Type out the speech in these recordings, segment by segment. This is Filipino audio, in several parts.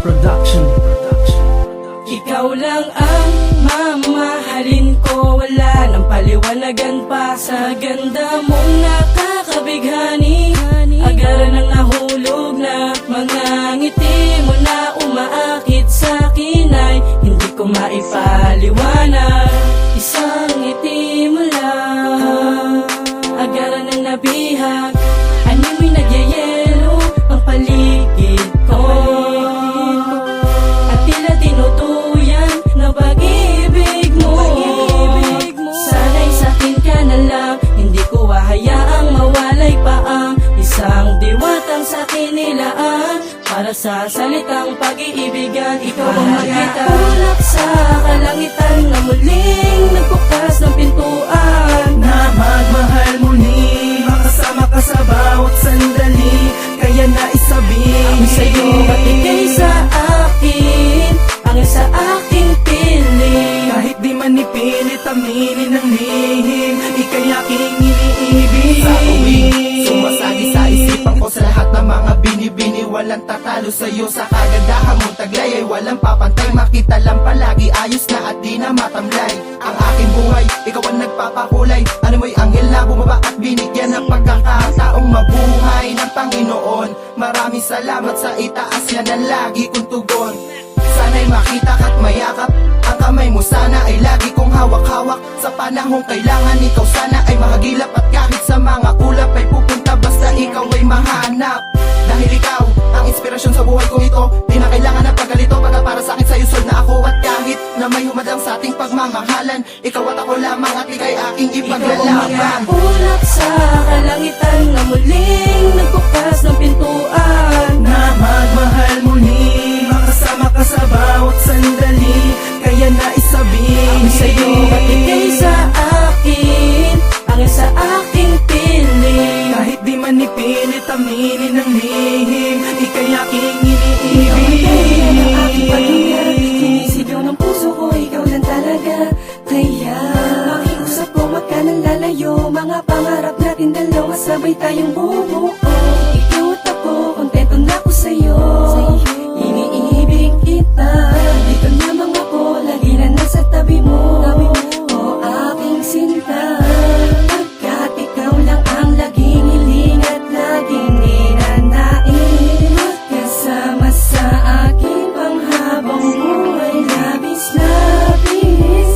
Production. Ikaw lang ang mamahalin ko, wala nang paliwanagan pa sa ganda mong nakakabighani. Agaran ng nahulog na mga ngiti mo na umaakit sa akin ay hindi ko maipaliwanag. Isang ngiti mo lang, agaran ng nabihag, animoy nagyayelo ang paligid ko. At tila tinutuyan na pag-ibig mo. Sana'y sa'kin ka na lang, hindi ko hahayaang mawalay pa ang isang diwatang sa'kin nilaan. Para sa salitang pag-iibigan, ikaw ang makita. Ulap sa kalangitan na muling nagbukas ng pintuan, Na magmahal muli, makasama ka sa bawat sandali. Kaya naisabihin ang sa'yo at ikay sa akin, ang sa aking piling. kahit di man ipilit aminin ang lihim, ika'y aking iniibig. Sa tuwing sumasagi sa isipan ko, sa lahat ng mga binibini, walang tatalo sa'yo. Sa kagandahan mong taglay ay walang papantay. Makita lang palagi ayos na at di na matamlay. Ang aking buhay, ikaw ang nagpapakulay. Ano mo'y anghel na bumaba at binigyan ng pagkakataong mabuhay ng Panginoon. Maraming salamat sa itaas, yan ang lagi kong tugon. Sana'y makita ka't mayakap, ang kamay mo sana ay lagi kong hawak-hawak. Sa panahong kailangan, ikaw sana ay mahagilap. At kahit sa mga ulap ay pupunta, basta ikaw ay mahanap. Dahil ikaw ang inspirasyon sa buhay kong ito, di na kailangan ng pagkalito. Pagka para sa akin sa'yo sold na ako. At kahit na may humadang sa ating pagmamahalan, ikaw at ako lamang at ika'y aking ipaglalaban. Ulap sa kalangitan na muling nagbukas ng pintuan, Na magmahal muli, makasama ka sa bawat sandali. Kaya naisabihin ang sa'yo at ikay sa akin, ang sa aking piling. kahit di man ipilit aminin ang lihim, ika'y aking Aking paghinga, iniibig. sinisigaw ng puso ko, ikaw lang talaga. Kaya makiusap ko, wag ka nang lalayo. Mga pangarap natin dalawa, sabay tayong bumuo. Ikaw at ako, kontento na ako sa'yo. Iniibig kita, dito lamang ako, lagi na nasa tabi mo. O aking sinta, pagkat ikaw lang ang laging hiling at laging ninanain. Magkasama sa aking panghabang buhay, labis-labis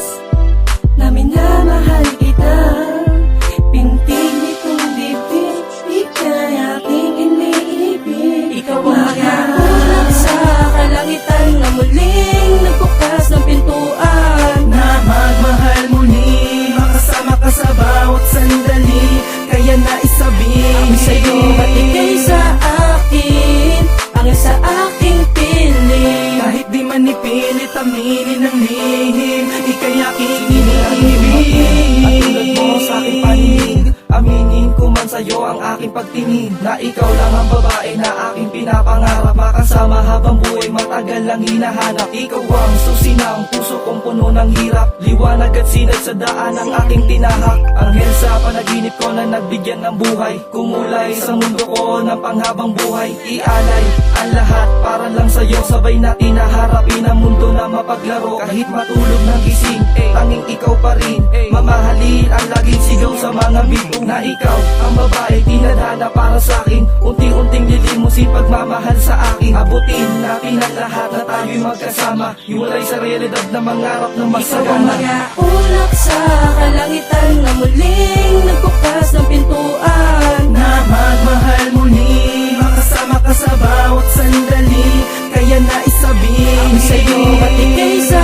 na minamahal kita. Pintig nitong dibdib, ika'y aking iniibig. Ikaw ang makaulap sa kalangitan na muling nagbukas ng pintuan, Na magmahal muli, makasama ka sa bawat sandali. Kaya naisabihin ang sa'yo at ikay sa akin, ang sa aking piling. kahit di man ipilit aminin ang lihim, ika'y aking At tulad mo iniibig. sa aking paninig, aminin ko man sa'yo ang aking pagtingin, na ikaw lang ang babae na aking pinapangarap. Makasama habang buhay, matagal lang hinahanap. Ikaw ang susi ng puso kong puno ng hirap, liwanag at sinag sa daan ang aking tinahak. Anghel sa panaginip ko na nagbigyan ng buhay, kumulay sa mundo ko ng panghabang buhay. Ialay ang lahat para lang sa'yo, sabay natin naharapin ang mundo na mapaglaro. Kahit matulog ng gising, tanging ikaw pa rin. Mamahalin ang laging sigaw sa mga bito, na ikaw ang babae tinadhana para sa akin. Unti-unting lilimusin pagmamahal sa akin. Abutin natin ang lahat na tayo'y magkasama, hiwalay sa realidad na mangarap ng Ikaw ang masagana. mga ulap sa kalangitan na muling nagbukas ng pintuan, Na magmahal muli, makasama ka sa bawat sandali. Kaya naisabihin ang sa'yo at ikay sa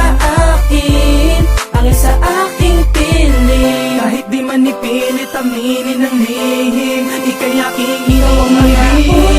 akin, ang sa aking piling. kahit di man ipilit aminin ang lihim, ika'y aking Ikaw ang mga iniibig.